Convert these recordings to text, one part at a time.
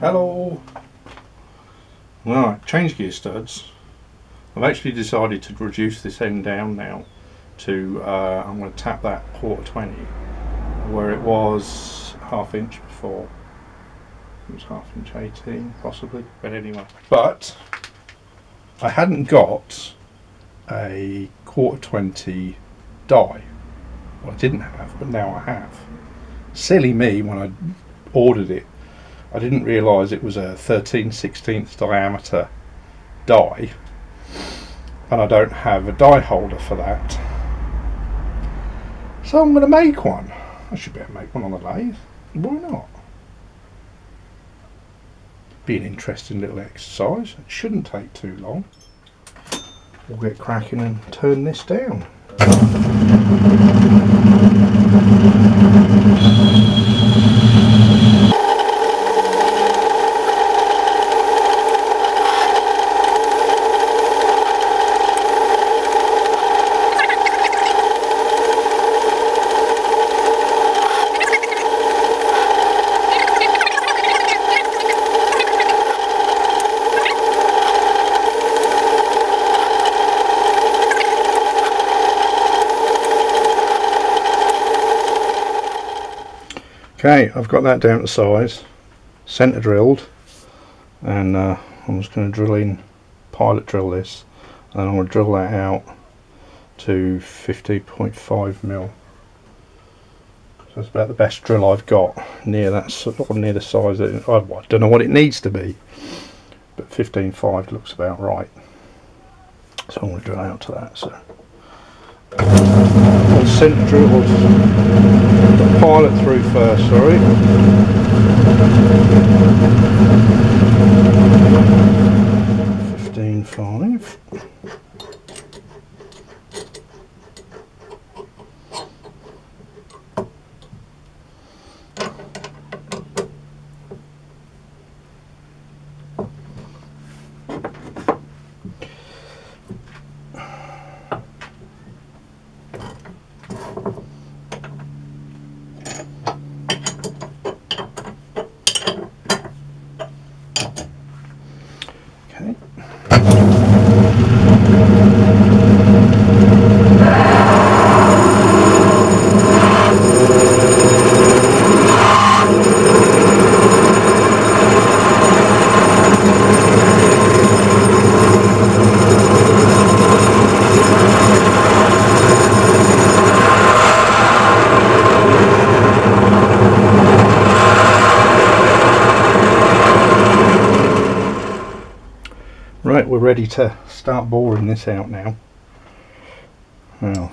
Hello. Right, change gear studs. I've actually decided to reduce this end down now to, I'm going to tap that 1/4 where it was 1/2 inch before. It was 1/2 inch 18 possibly, but anyway. But I hadn't got a 1/4 die. Well, I didn't have, but now I have. Silly me, when I ordered it, I didn't realise it was a 13/16 diameter die, and I don't have a die holder for that. So I'm going to make one. I should be able to make one on the lathe. Why not? Be an interesting little exercise. It shouldn't take too long. We'll get cracking and turn this down. Okay, I've got that down to size, centre drilled, and I'm just going to drill in, pilot drill this, and I'm going to drill that out to 50.5mm. So that's about the best drill I've got near that, near the size that I don't know what it needs to be, but 15.5 looks about right. So I'm going to drill out to that. So I'll centre drill the pilot through first, sorry. 15.5. Right, we're ready to start boring this out now. Well,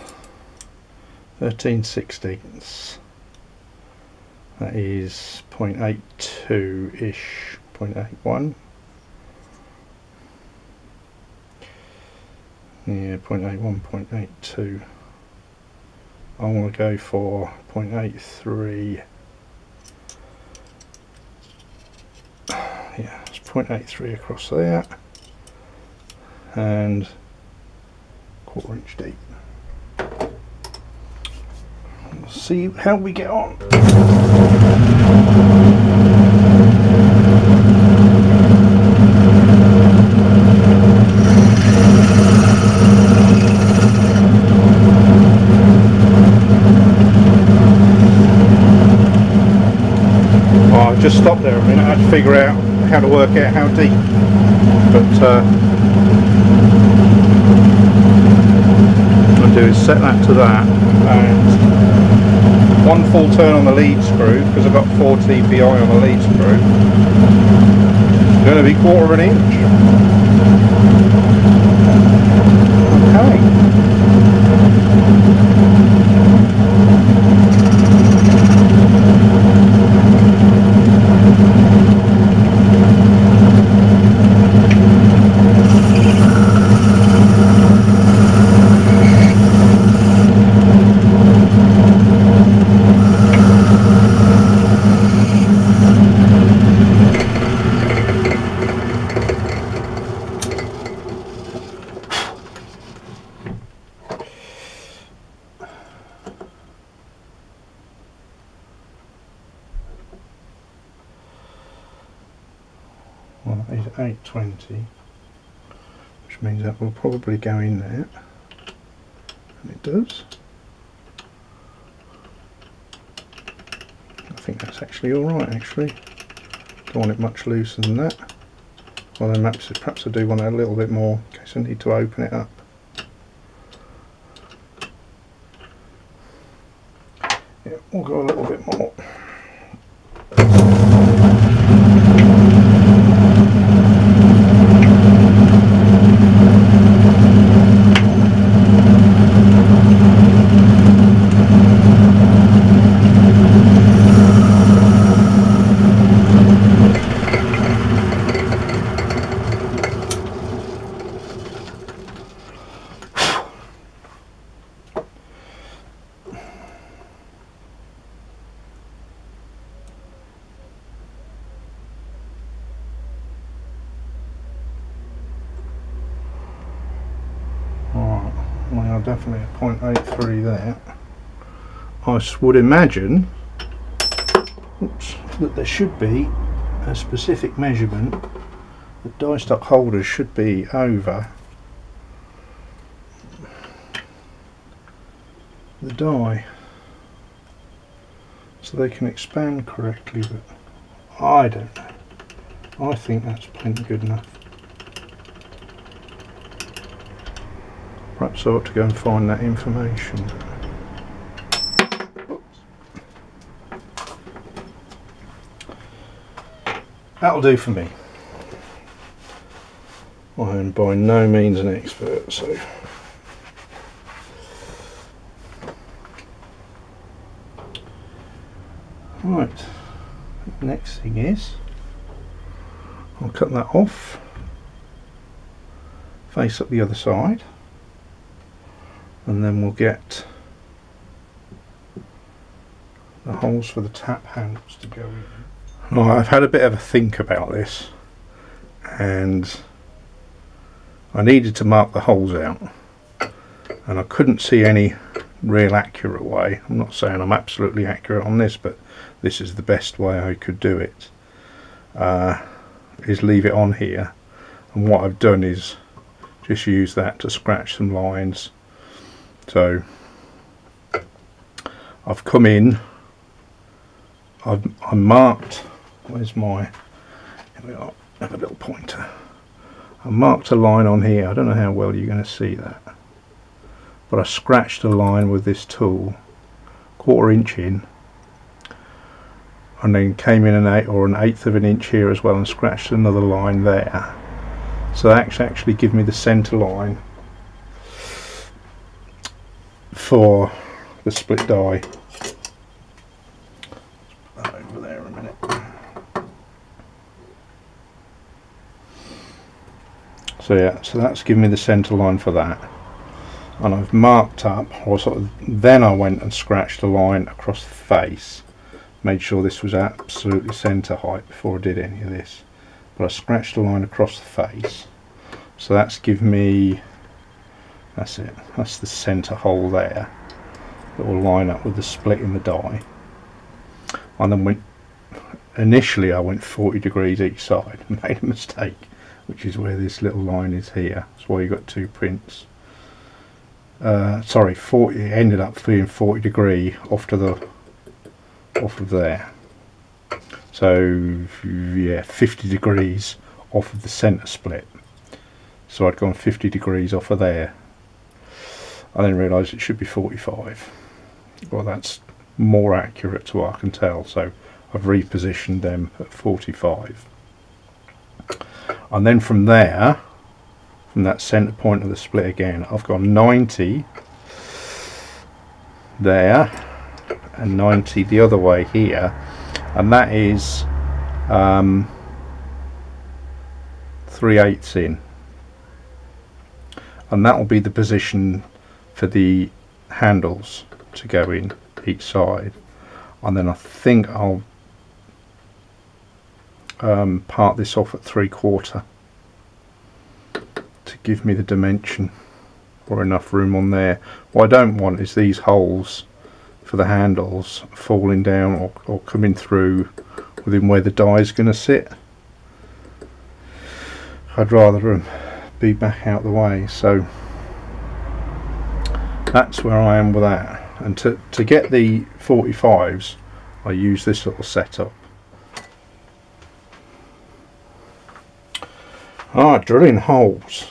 13/16. That is 0.82-ish, 0.81. Yeah, 0.81, 0.82. I want to go for 0.83. Yeah, it's 0.83 across there. And 1/4 inch deep. We'll see how we get on. Oh, I just stopped there a minute. I had to figure out how to work out how deep, but do is set that to that, and one full turn on the lead screw, because I've got 4 TPI on the lead screw. It's going to be 1/4 inch. Okay. Well, that is 820, which means that will probably go in there, and it does. I think that's actually alright actually. Don't want it much looser than that. Well then perhaps I do want it a little bit more in case I need to open it up. Yeah, we'll go a little bit more. We are definitely at 0.83 there. I would imagine that there should be a specific measurement. The die stock holders should be over the die so they can expand correctly, but I don't know. I think that's plenty good enough. Perhaps I ought to go and find that information. Oops. That'll do for me. I am by no means an expert, so right. Next thing is I'll cut that off, face up the other side, and then we'll get the holes for the tap handles to go in. Right, I've had a bit of a think about this, and I needed to mark the holes out, and I couldn't see any real accurate way. I'm not saying I'm absolutely accurate on this, but this is the best way I could do it, is leave it on here, and what I've done is just use that to scratch some lines. So I've come in, I marked, where's my, here we are, have a little pointer. I marked a line on here. I don't know how well you're going to see that, but I scratched a line with this tool, 1/4 inch in, and then came in an 1/8 of an inch here as well and scratched another line there. So that actually give me the centre line for the split die. Put that over there a minute. So yeah, so that's given me the centre line for that, and I've marked up, or sort of, then I went and scratched a line across the face, made sure this was absolutely centre height before I did any of this, but I scratched a line across the face, so that's given me, that's it, that's the centre hole there that will line up with the split in the die. And then initially I went 40 degrees each side and made a mistake, which is where this little line is here. That's why you got two prints. Sorry, 40, it ended up being 40 degree off of there. So yeah, 50 degrees off of the centre split. So I'd gone 50 degrees off of there. I then realised it should be 45. Well, that's more accurate to what I can tell, so I've repositioned them at 45. And then from there, from that centre point of the split again, I've gone 90 there and 90 the other way here, and that is 3/8 in, and that will be the position for the handles to go in each side. And then I think I'll part this off at 3/4 to give me the dimension or enough room on there. What I don't want is these holes for the handles falling down or coming through within where the die is going to sit. I'd rather be back out the way. So that's where I am with that. And to get the 45s, I use this sort of setup. Drilling holes.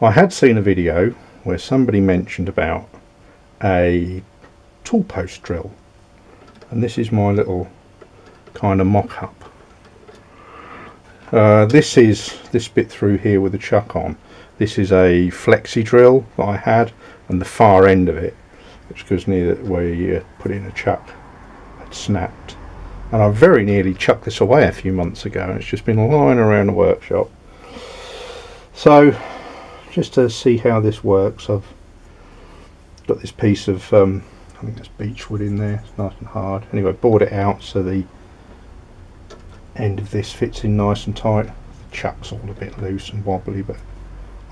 I had seen a video where somebody mentioned about a tool post drill, and this is my little kind of mock-up. This bit through here with the chuck on. This is a flexi drill that I had, and the far end of it, which goes near where you put in a chuck, had snapped. And I very nearly chucked this away a few months ago, and it's just been lying around the workshop. So just to see how this works, I've got this piece of I think that's beechwood in there. It's nice and hard. Anyway, bored it out so the end of this fits in nice and tight. The chuck's all a bit loose and wobbly, but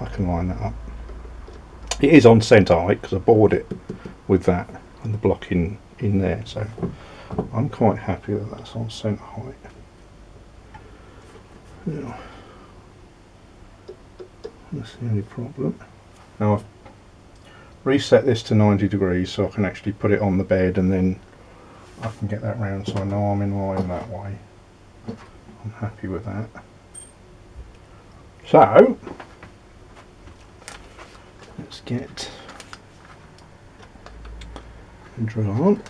I can line that up. It is on centre height because I bored it with that and the block in there, so I'm quite happy that that's on centre height. Now, that's the only problem. Now I've reset this to 90 degrees so I can actually put it on the bed, and then I can get that round so I know I'm in line that way. I'm happy with that. So let's get the drill on.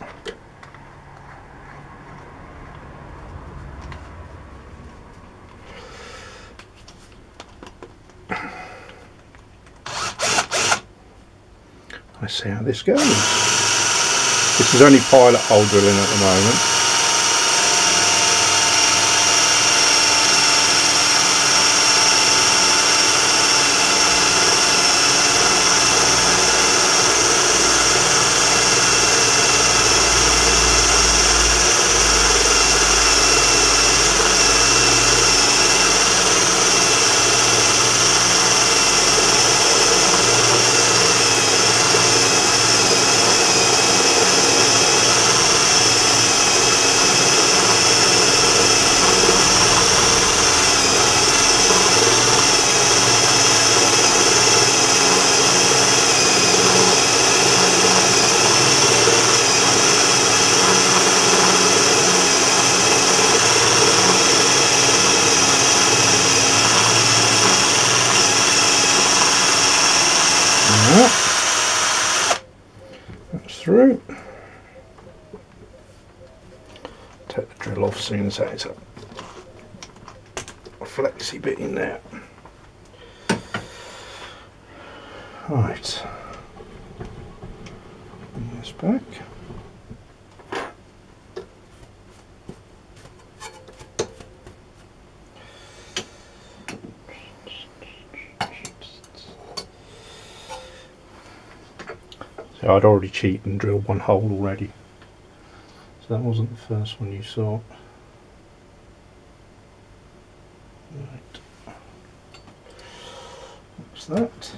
Let's see how this goes. This is only pilot hole drilling at the moment. That's through. Take the drill off as soon as it's a flexi bit in there. Right. Bring this back. So I'd already cheated and drilled one hole already. So that wasn't the first one you saw. Right. That's that.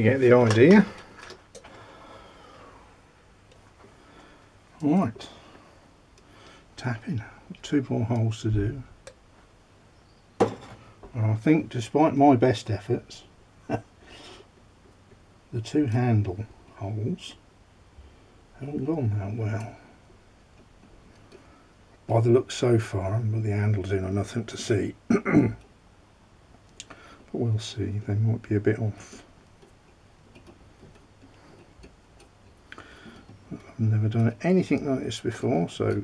you get the idea. Right, tapping, 2 more holes to do. And I think despite my best efforts, the 2 handle holes haven't gone that well. By the look so far, but the handles in are nothing to see. But we'll see, they might be a bit off. I've never done anything like this before, so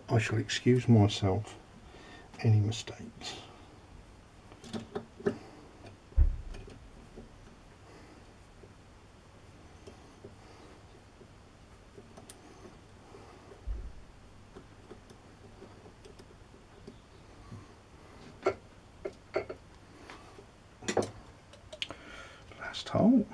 I shall excuse myself any mistakes. Last hole.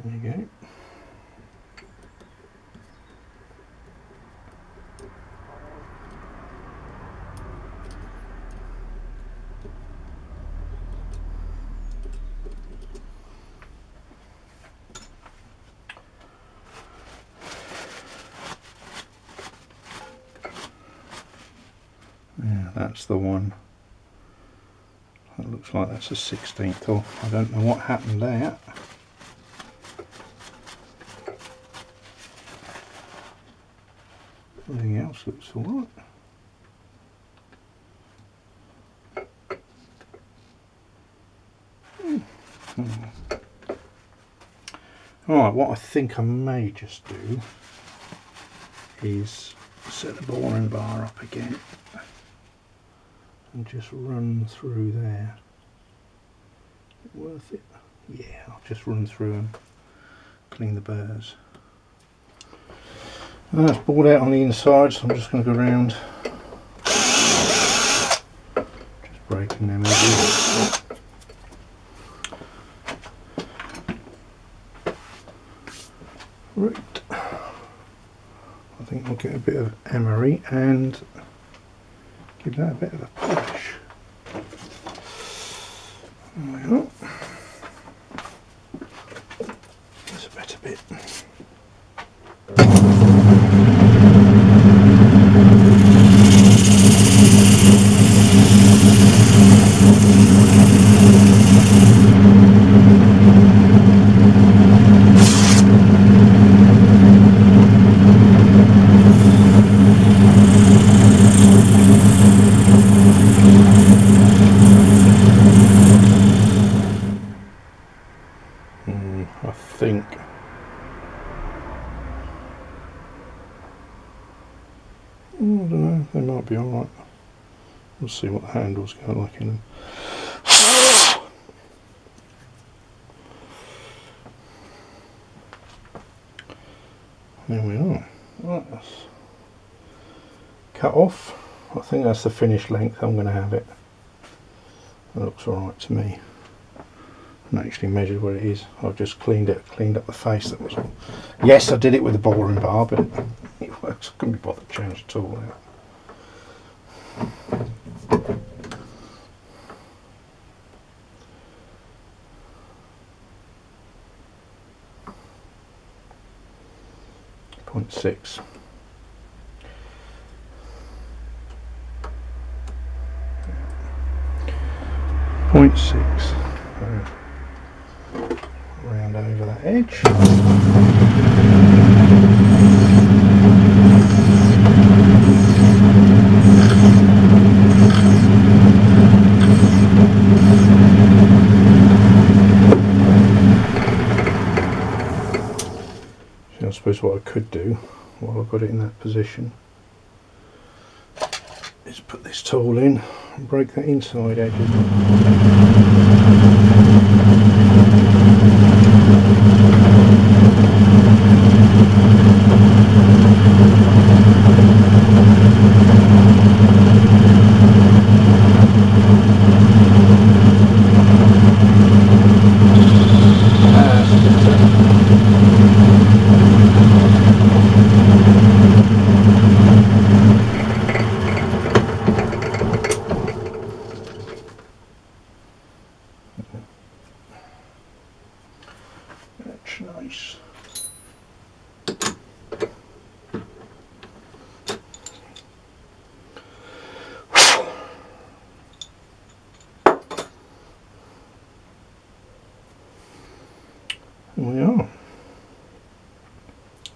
There you go. Yeah, that's the one. That looks like that's a 16th off. I don't know what happened there. Everything else looks alright. Alright, what I think I may just do is set the boring bar up again and just run through there. Is it worth it? Yeah, I'll just run through and clean the burrs. That's bored out on the inside, so I'm just going to go around just breaking them edges. Right, I think I'll get a bit of emery and give that a bit of a polish. There we go. That's a better bit. I think I don't know, they might be alright. We'll see what the handles go like in them. There we are. Right, that's cut off. I think that's the finished length. I'm going to have it. That looks alright to me. I haven't actually measured what it is. I've just cleaned up the face that was on. Yes, I did it with a boring bar, but it works. I couldn't be bothered to change the tool out. .6. .6. Round over that edge. So I suppose what I could do while I've got it in that position is put this tool in and break that inside edge.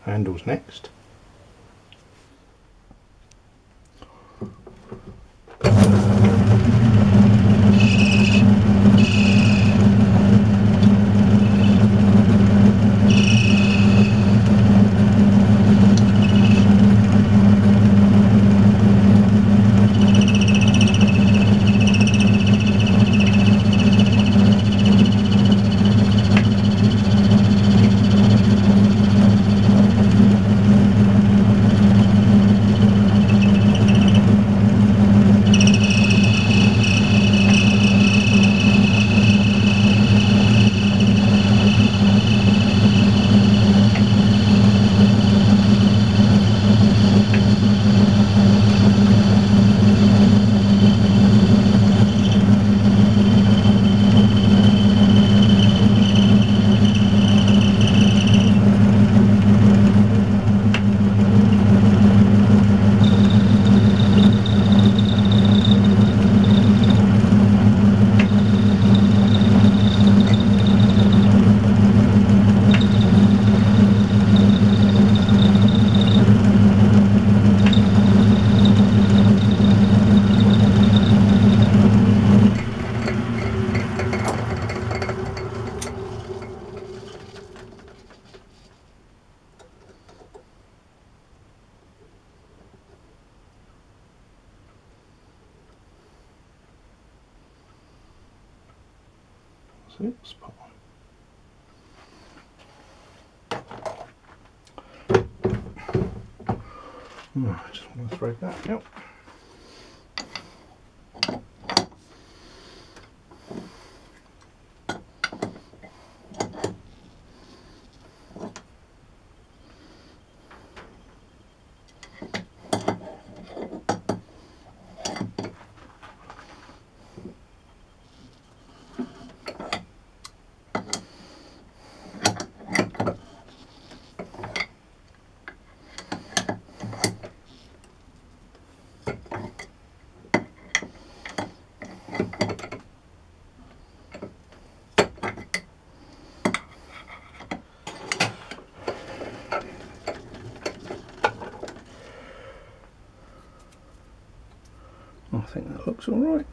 handles next. Spot on. I just want to thread that out. I think that looks all right.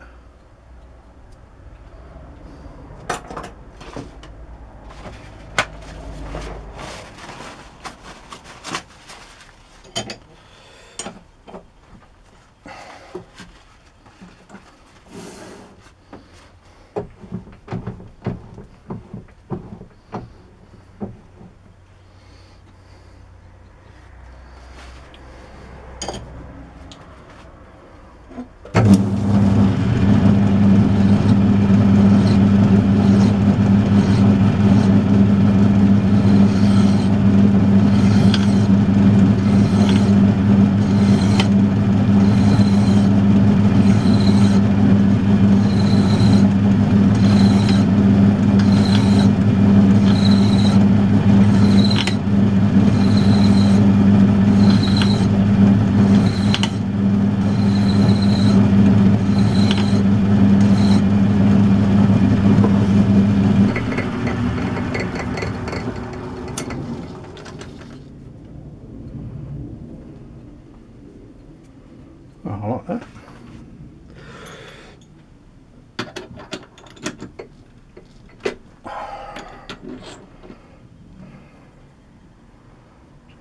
I like that.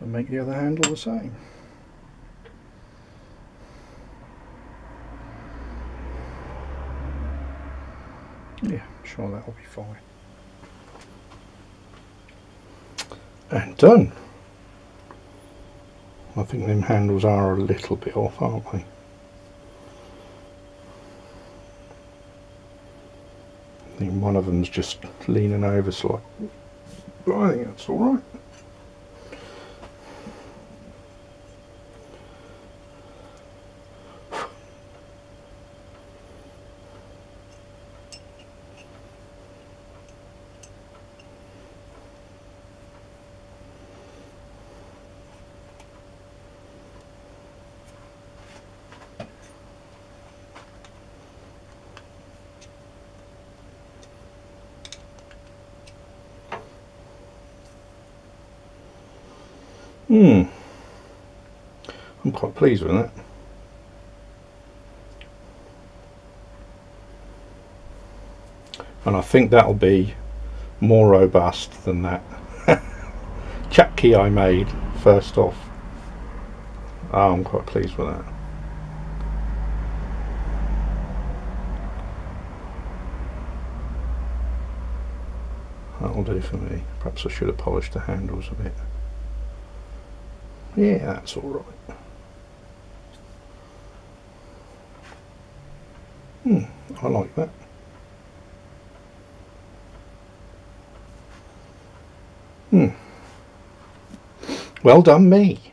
So make the other handle the same. Yeah, I'm sure that'll be fine. And done. I think them handles are a little bit off, aren't they? I think one of them's just leaning over slightly, but I think that's all right. I'm quite pleased with that. And I think that'll be more robust than that chap key I made first off. Oh, I'm quite pleased with that. That'll do for me. Perhaps I should have polished the handles a bit. Yeah, that's alright. I like that. Well done me.